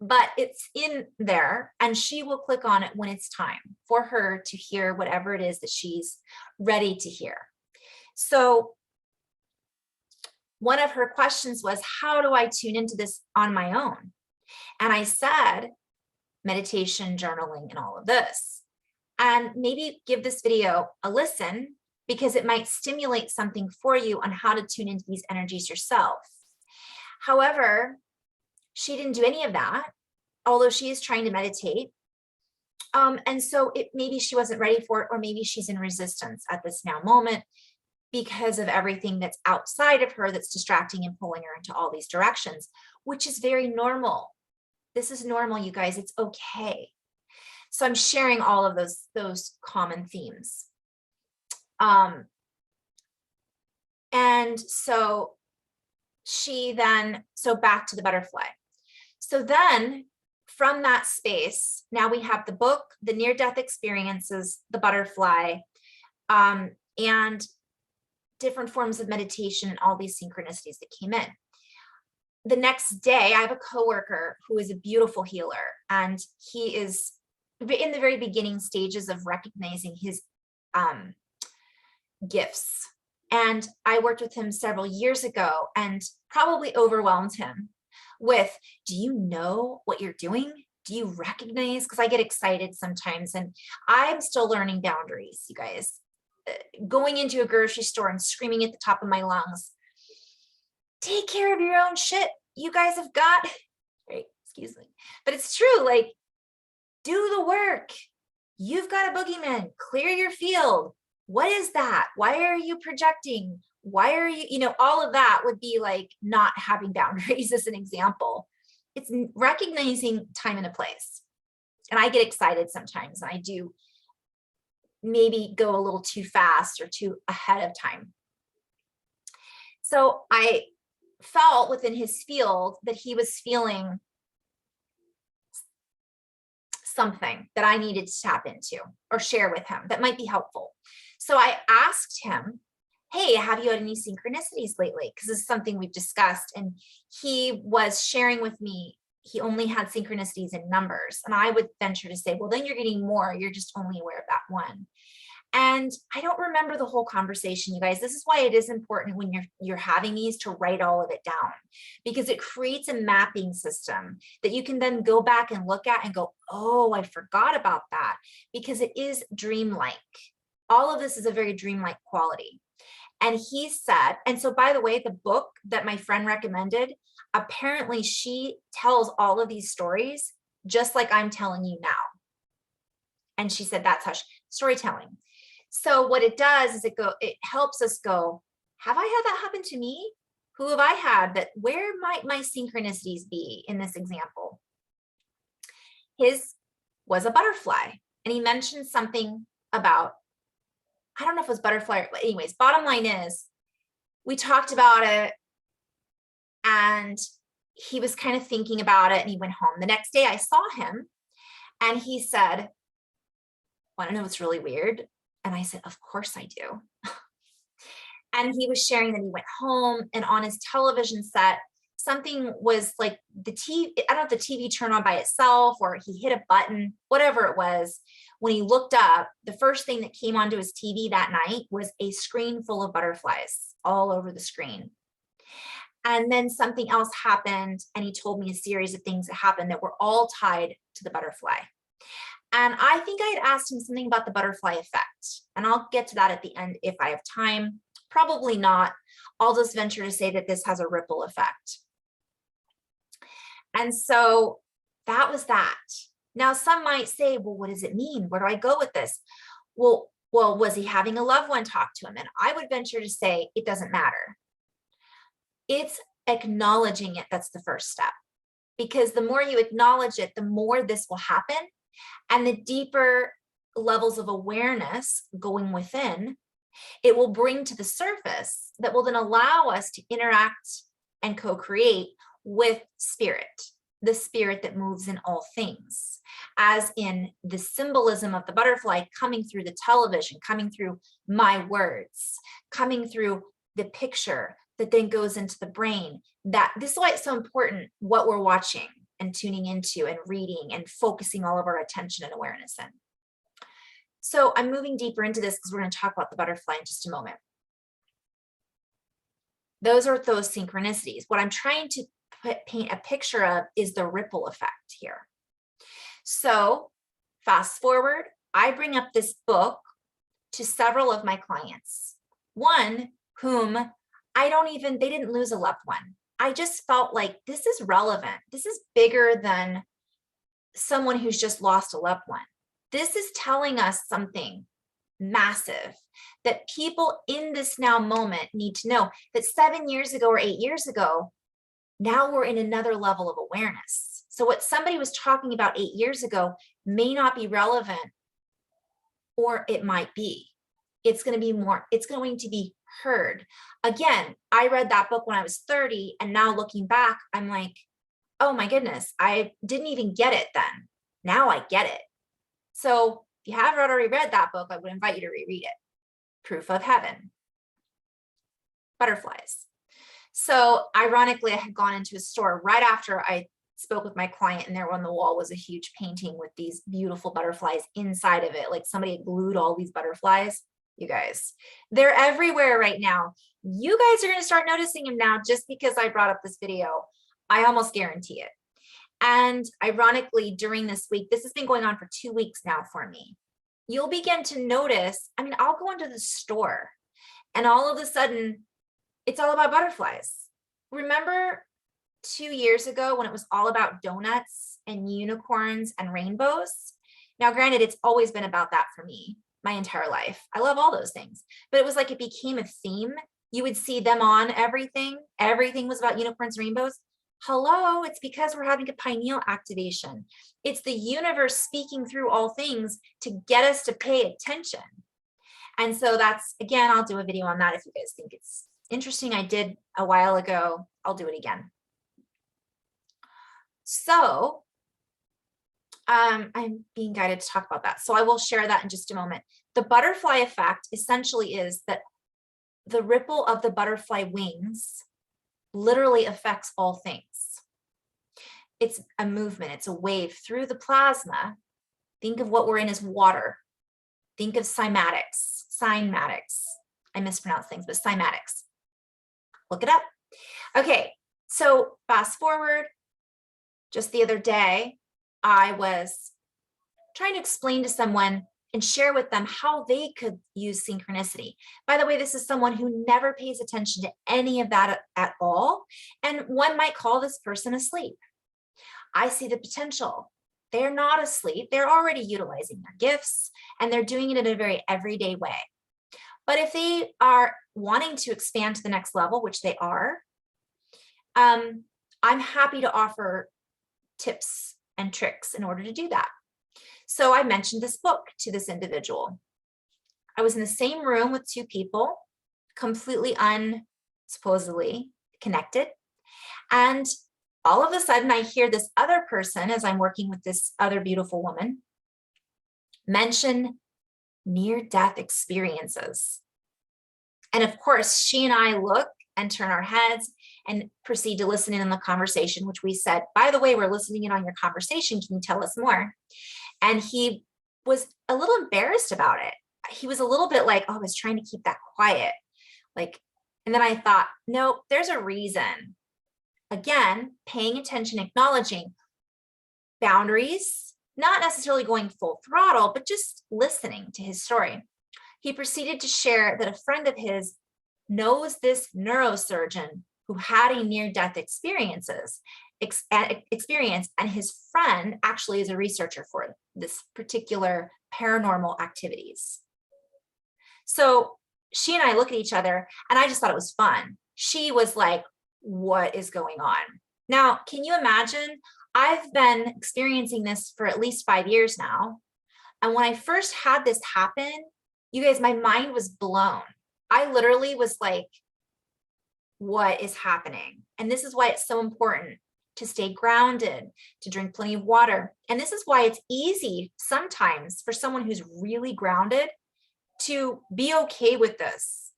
Speaker 1: but it's in there and she will click on it when it's time for her to hear whatever it is that she's ready to hear. So one of her questions was, how do I tune into this on my own? And I said, meditation, journaling, and all of this. And maybe give this video a listen because it might stimulate something for you on how to tune into these energies yourself. However, she didn't do any of that, although she is trying to meditate. And so maybe she wasn't ready for it, or maybe she's in resistance at this now moment because of everything that's outside of her that's distracting and pulling her into all these directions, which is very normal. This is normal, you guys. It's okay. So I'm sharing all of those common themes. And so back to the butterfly. So then from that space, now we have the book, the near-death experiences, the butterfly, and different forms of meditation and all these synchronicities that came in. The next day, I have a coworker who is a beautiful healer, and he is in the very beginning stages of recognizing his gifts. And I worked with him several years ago and probably overwhelmed him with, do you know what you're doing? Do you recognize? Because I get excited sometimes and I'm still learning boundaries, you guys. Going into a grocery store and screaming at the top of my lungs, take care of your own shit. You guys have got, right, excuse me, but it's true. Like, do the work. You've got a boogeyman, clear your field. What is that? Why are you projecting? Why are you, all of that would be like not having boundaries as an example. It's recognizing time and a place. And I get excited sometimes, and I do maybe go a little too fast or too ahead of time. So I felt within his field that he was feeling something that I needed to tap into or share with him that might be helpful. So I asked him, hey, have you had any synchronicities lately? Because this is something we've discussed. And he was sharing with me, he only had synchronicities in numbers. And I would venture to say, well, then you're getting more. You're just only aware of that one. And I don't remember the whole conversation, you guys. This is why it is important when you're having these to write all of it down, because it creates a mapping system that you can then go back and look at and go, oh, I forgot about that, because it is dreamlike. All of this is a very dreamlike quality. And he said, and so by the way, the book that my friend recommended, apparently she tells all of these stories just like I'm telling you now. And she said, that's how storytelling. So what it does is it helps us go, have I had that happen to me? Who have I had that? Where might my synchronicities be in this example? His was a butterfly. And he mentioned something about, I don't know if it was butterfly, but anyways, bottom line is we talked about it and he was kind of thinking about it and he went home. The next day I saw him and he said, want to know what's really weird? And I said, of course I do. And he was sharing that he went home and on his television set, something was like the TV, I don't know if the TV turned on by itself or he hit a button, whatever it was. When he looked up, the first thing that came onto his TV that night was a screen full of butterflies all over the screen. And then something else happened and he told me a series of things that happened that were all tied to the butterfly. And I think I had asked him something about the butterfly effect. And I'll get to that at the end if I have time. Probably not. I'll just venture to say that this has a ripple effect. And so that was that. Now, some might say, well, what does it mean? Where do I go with this? Well, was he having a loved one talk to him? And I would venture to say it doesn't matter. It's acknowledging it that's the first step. Because the more you acknowledge it, the more this will happen and the deeper levels of awareness going within, it will bring to the surface that will then allow us to interact and co-create with spirit, the spirit that moves in all things, as in the symbolism of the butterfly coming through the television, coming through my words, coming through the picture that then goes into the brain. That this is why it's so important what we're watching and tuning into and reading and focusing all of our attention and awareness in. So I'm moving deeper into this because we're going to talk about the butterfly in just a moment. Those are those synchronicities. What I'm trying to paint a picture of is the ripple effect here. So fast forward, I bring up this book to several of my clients. One whom they didn't lose a loved one. I just felt like this is relevant. This is bigger than someone who's just lost a loved one. This is telling us something massive that people in this now moment need to know, that 7 years ago or 8 years ago, now we're in another level of awareness. So what somebody was talking about 8 years ago may not be relevant, or it might be. It's going to be heard. Again, I read that book when I was 30, and now looking back, I'm like, oh my goodness, I didn't even get it then. Now I get it. So if you haven't already read that book, I would invite you to reread it. Proof of Heaven. Butterflies. So ironically, I had gone into a store right after I spoke with my client, and there on the wall was a huge painting with these beautiful butterflies inside of it. Like somebody had glued all these butterflies. You guys, they're everywhere right now. You guys are going to start noticing them now just because I brought up this video. I almost guarantee it. And ironically, during this week, this has been going on for 2 weeks now for me. You'll begin to notice, I'll go into the store and all of a sudden it's all about butterflies. Remember 2 years ago when it was all about donuts and unicorns and rainbows? Now, granted, it's always been about that for me my entire life. I love all those things, but it was like it became a theme. You would see them on everything. Everything was about unicorns, rainbows. Hello, it's because we're having a pineal activation. It's the universe speaking through all things to get us to pay attention. And so that's, again, I'll do a video on that if you guys think it's interesting. I did a while ago. I'll do it again. So I'm being guided to talk about that. So I will share that in just a moment. The butterfly effect essentially is that the ripple of the butterfly wings literally affects all things. It's a movement, it's a wave through the plasma. Think of what we're in as water. Think of cymatics. I mispronounce things, but cymatics. Look it up. Okay, so fast forward, just the other day, I was trying to explain to someone and share with them how they could use synchronicity. By the way, this is someone who never pays attention to any of that at all. And one might call this person asleep. I see the potential. They're not asleep. They're already utilizing their gifts, and they're doing it in a very everyday way. But if they are wanting to expand to the next level, which they are, I'm happy to offer tips and tricks in order to do that. So I mentioned this book to this individual. I was in the same room with two people, completely supposedly connected. And all of a sudden I hear this other person, as I'm working with this other beautiful woman, mention near-death experiences. And of course, she and I look and turn our heads and proceed to listen in on the conversation, which we said, by the way, we're listening in on your conversation. Can you tell us more? And he was a little embarrassed about it. He was a little bit like, oh, I was trying to keep that quiet. And then I thought, no, there's a reason. Again, paying attention, acknowledging boundaries, not necessarily going full throttle, but just listening to his story. He proceeded to share that a friend of his knows this neurosurgeon who had a near-death experience, and his friend actually is a researcher for this particular paranormal activities. So she and I look at each other, and I just thought it was fun. She was like, what is going on? Now, can you imagine? I've been experiencing this for at least 5 years now. And when I first had this happen, you guys, my mind was blown. I literally was like, what is happening? And this is why it's so important to stay grounded, to drink plenty of water. And this is why it's easy sometimes for someone who's really grounded to be okay with this.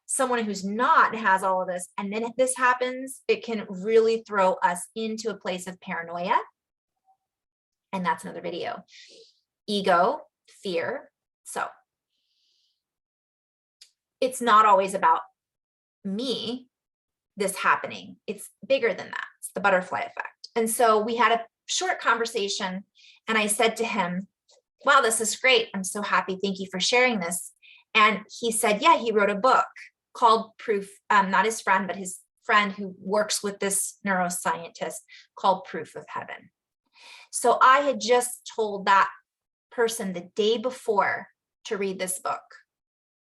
Speaker 1: Someone who's not has all of this, and then if this happens, it can really throw us into a place of paranoia. And that's another video. Ego, fear. So it's not always about me, this happening. It's bigger than that. It's the butterfly effect. And so we had a short conversation, and I said to him, wow, this is great. I'm so happy. Thank you for sharing this. And he said, yeah, he wrote a book called Proof, not his friend, but his friend who works with this neuroscientist, called Proof of Heaven. So I had just told that person the day before to read this book.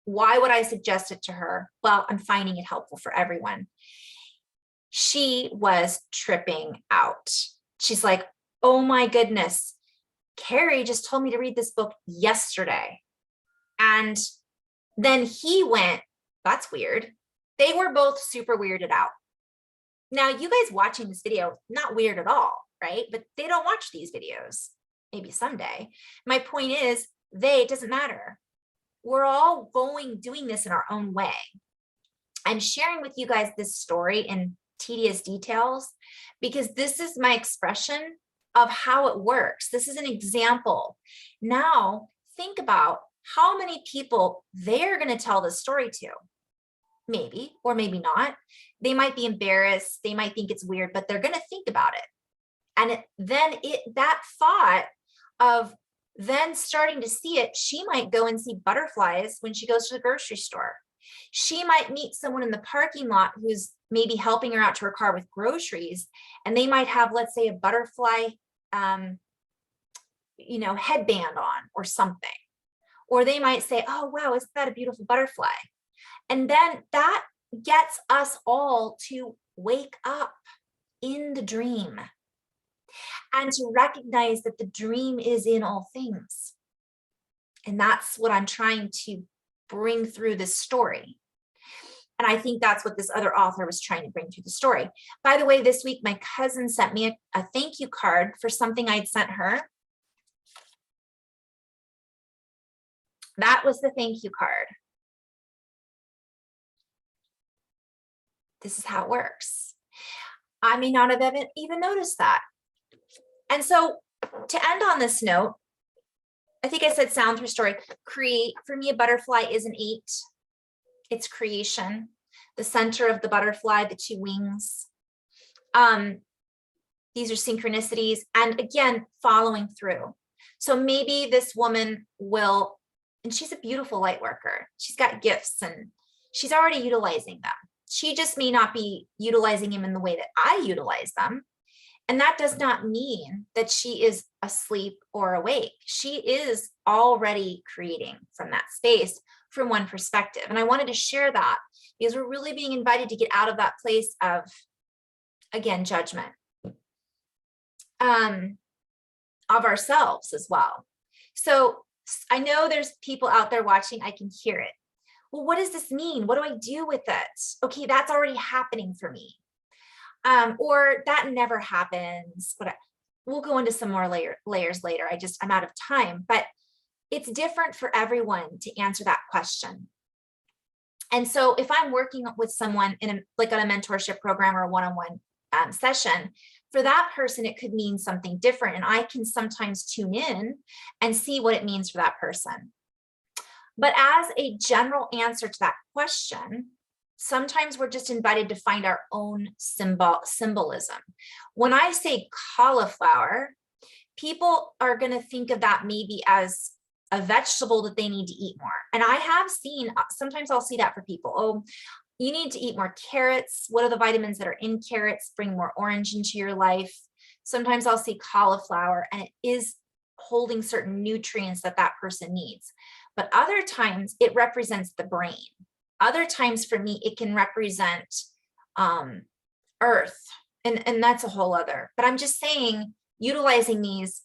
Speaker 1: Why would I suggest it to her? Well, I'm finding it helpful for everyone. She was tripping out. She's like, oh my goodness, Carrie just told me to read this book yesterday. And then he went, that's weird. They were both super weirded out. Now, you guys watching this video, not weird at all, right? But they don't watch these videos. Maybe someday. My point is, it doesn't matter. We're all doing this in our own way. I'm sharing with you guys this story in tedious details because this is my expression of how it works. This is an example. Now, think about how many people they're going to tell this story to. Maybe, or maybe not. They might be embarrassed. They might think it's weird, but they're going to think about it. And that thought of then starting to see it, she might go and see butterflies when she goes to the grocery store. She might meet someone in the parking lot who's maybe helping her out to her car with groceries, and they might have, let's say, a butterfly, headband on or something. Or they might say, oh, wow, isn't that a beautiful butterfly? And then that gets us all to wake up in the dream and to recognize that the dream is in all things. And that's what I'm trying to bring through this story. And I think that's what this other author was trying to bring through the story. By the way, this week, my cousin sent me a thank you card for something I'd sent her. That was the thank you card. This is how it works. I may not have even noticed that. And so to end on this note, I think I said sound through story. Create, for me, a butterfly is an 8. It's creation. The center of the butterfly, the 2 wings. These are synchronicities. And again, following through. So maybe this woman will, and she's a beautiful light worker. She's got gifts and she's already utilizing them. She just may not be utilizing them in the way that I utilize them. And that does not mean that she is asleep or awake. She is already creating from that space from one perspective. And I wanted to share that because we're really being invited to get out of that place of, again, judgment of ourselves as well. So I know there's people out there watching, I can hear it. Well, what does this mean? What do I do with it? Okay, that's already happening for me. Or that never happens, but we'll go into some more layers later. I'm out of time, but it's different for everyone to answer that question. And so if I'm working with someone in like on a mentorship program or a one-on-one session, for that person, it could mean something different. And I can sometimes tune in and see what it means for that person. But as a general answer to that question, sometimes we're just invited to find our own symbolism. When I say cauliflower, people are going to think of that maybe as a vegetable that they need to eat more. And I have seen, sometimes I'll see that for people. Oh, you need to eat more carrots. What are the vitamins that are in carrots? Bring more orange into your life. Sometimes I'll see cauliflower and it is holding certain nutrients that that person needs. But other times it represents the brain. Other times for me, it can represent earth, And that's a whole other, but I'm just saying, utilizing these,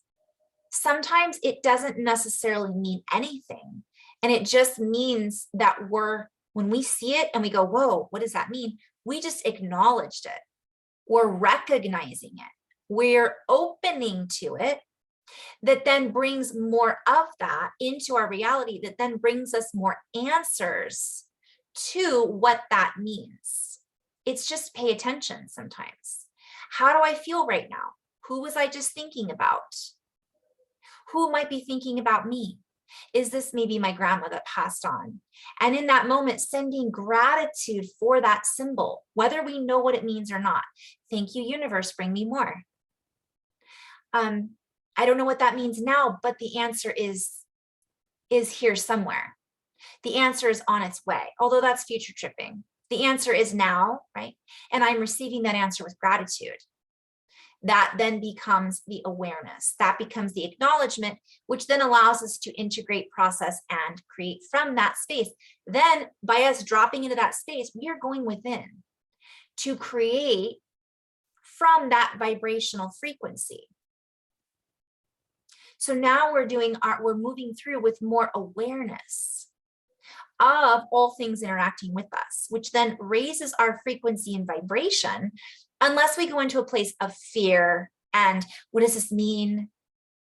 Speaker 1: sometimes it doesn't necessarily mean anything. And it just means that when we see it and we go, whoa, what does that mean? We just acknowledged it. We're recognizing it. We're opening to it. That then brings more of that into our reality, that then brings us more answers to what that means. It's just pay attention sometimes. How do I feel right now? Who was I just thinking about? Who might be thinking about me? Is this maybe my grandma that passed on? And in that moment, sending gratitude for that symbol, whether we know what it means or not. Thank you, universe, bring me more. I don't know what that means now, but the answer is here somewhere. The answer is on its way, although that's future tripping. The answer is now, right? And I'm receiving that answer with gratitude. That then becomes the awareness. That becomes the acknowledgement, which then allows us to integrate, process, and create from that space. Then by us dropping into that space, we are going within to create from that vibrational frequency. So now we're moving through with more awareness of all things interacting with us, which then raises our frequency and vibration, unless we go into a place of fear and what does this mean?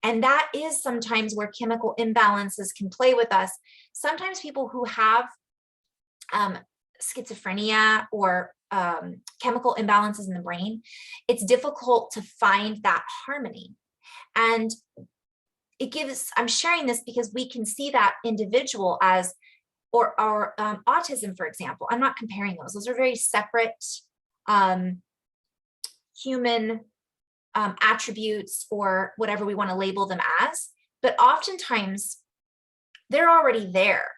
Speaker 1: And that is sometimes where chemical imbalances can play with us. Sometimes people who have schizophrenia or chemical imbalances in the brain, it's difficult to find that harmony. And I'm sharing this because we can see that individual as, or autism, for example. I'm not comparing those. Those are very separate human attributes, or whatever we want to label them as. But oftentimes they're already there.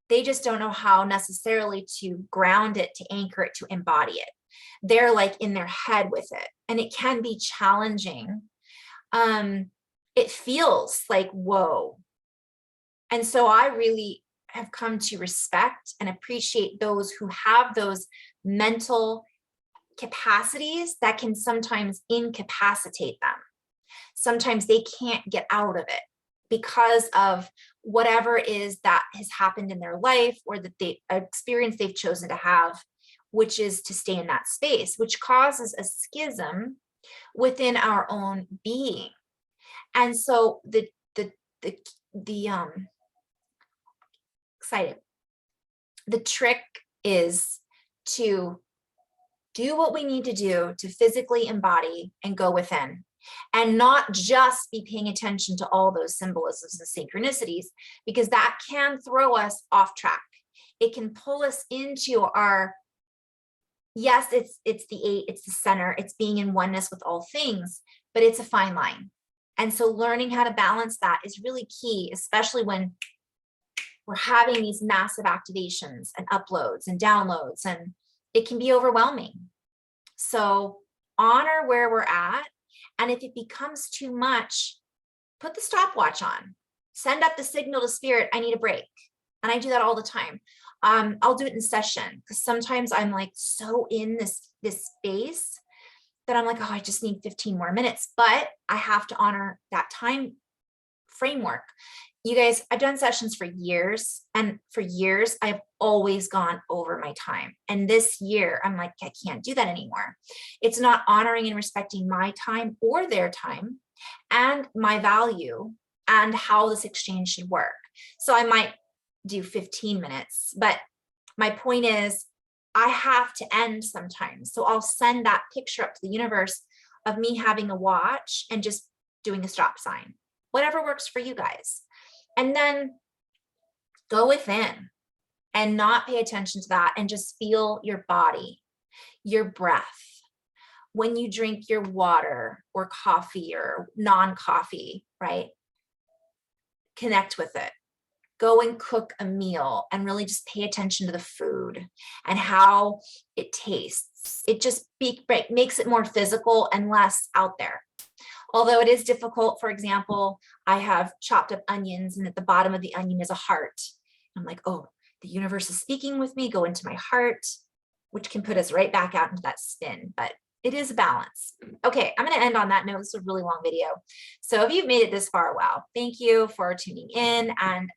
Speaker 1: They just don't know how necessarily to ground it, to anchor it, to embody it. They're like in their head with it. And it can be challenging. It feels like, whoa. And so I really have come to respect and appreciate those who have those mental capacities that can sometimes incapacitate them. Sometimes they can't get out of it because of whatever is that has happened in their life, or that experience they've chosen to have, which is to stay in that space, which causes a schism within our own being. And so the trick is to do what we need to do to physically embody and go within, and not just be paying attention to all those symbolisms and synchronicities, because that can throw us off track. It can pull us into our, yes, it's the eight, it's the center, it's being in oneness with all things, but it's a fine line. And so learning how to balance that is really key, especially when we're having these massive activations and uploads and downloads, and it can be overwhelming. So honor where we're at. And if it becomes too much, put the stopwatch on, send up the signal to spirit, I need a break. And I do that all the time. I'll do it in session, because sometimes I'm like so in this space that I'm like, oh, I just need 15 more minutes, but I have to honor that time framework. You guys, I've done sessions for years, and for years, I've always gone over my time. And this year, I'm like, I can't do that anymore. It's not honoring and respecting my time or their time and my value and how this exchange should work. So I might do 15 minutes, but my point is, I have to end sometimes. So I'll send that picture up to the universe of me having a watch and just doing a stop sign, whatever works for you guys. And then go within and not pay attention to that, and just feel your body, your breath. When you drink your water or coffee or non-coffee, right? Connect with it. Go and cook a meal and really just pay attention to the food and how it tastes. It just makes it more physical and less out there. Although it is difficult. For example, I have chopped up onions, and at the bottom of the onion is a heart. I'm like, oh, the universe is speaking with me, go into my heart, which can put us right back out into that spin. But It is a balance. Okay, I'm going to end on that note. This is a really long video. So if you've made it this far, wow, thank you for tuning in. And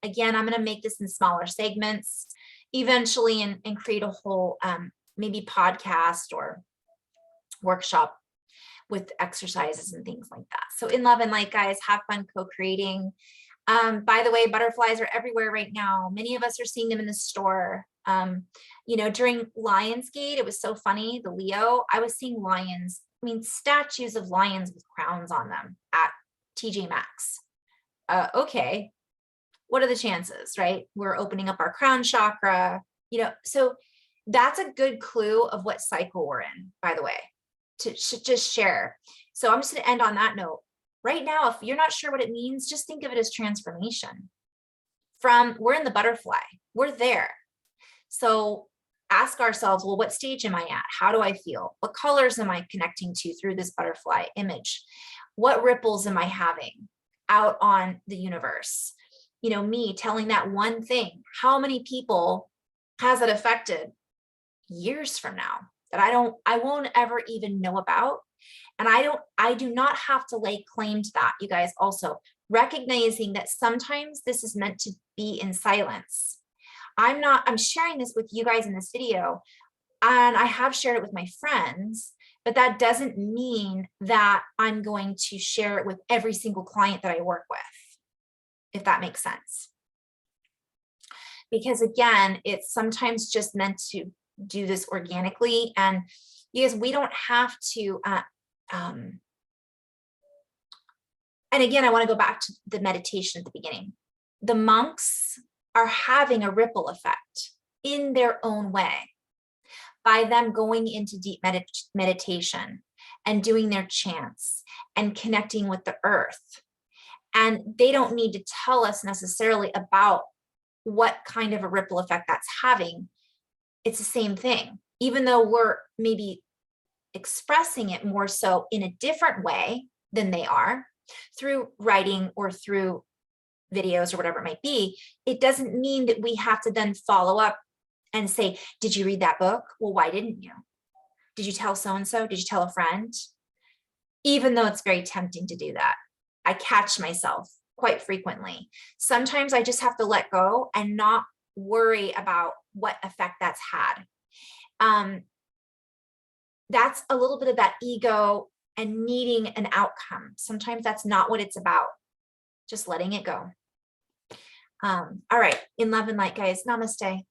Speaker 1: again, I'm going to make this in smaller segments eventually and create a whole maybe podcast or workshop with exercises and things like that. So in love and light, guys, have fun co-creating. By the way, butterflies are everywhere right now. Many of us are seeing them in the store. You know, during Lionsgate, it was so funny. The Leo, I was seeing lions, I mean, statues of lions with crowns on them at TJ Maxx. Okay, what are the chances, right? We're opening up our crown chakra, you know, so that's a good clue of what cycle we're in, by the way, to just share. So I'm just going to end on that note. Right now, if you're not sure what it means, just think of it as transformation. We're in the butterfly, we're there. So ask ourselves, well, what stage am I at? How do I feel? What colors am I connecting to through this butterfly image? What ripples am I having out on the universe? You know, me telling that one thing, how many people has it affected years from now that I won't ever even know about? And I do not have to lay claim to that, you guys. Also recognizing that sometimes this is meant to be in silence. I'm sharing this with you guys in this video, and I have shared it with my friends, but that doesn't mean that I'm going to share it with every single client that I work with, if that makes sense. Because again, it's sometimes just meant to do this organically, and because we don't have to, and again, I want to go back to the meditation at the beginning. The monks are having a ripple effect in their own way by them going into deep meditation and doing their chants and connecting with the earth. And they don't need to tell us necessarily about what kind of a ripple effect that's having. It's the same thing, even though we're maybe expressing it more so in a different way than they are through writing or through videos or whatever it might be. It doesn't mean that we have to then follow up and say, did you read that book? Well, why didn't you? Did you tell so-and-so? Did you tell a friend? Even though it's very tempting to do that, I catch myself quite frequently. Sometimes I just have to let go and not worry about what effect that's had. That's a little bit of that ego and needing an outcome. Sometimes that's not what it's about. Just letting it go. All right, in love and light, guys. Namaste.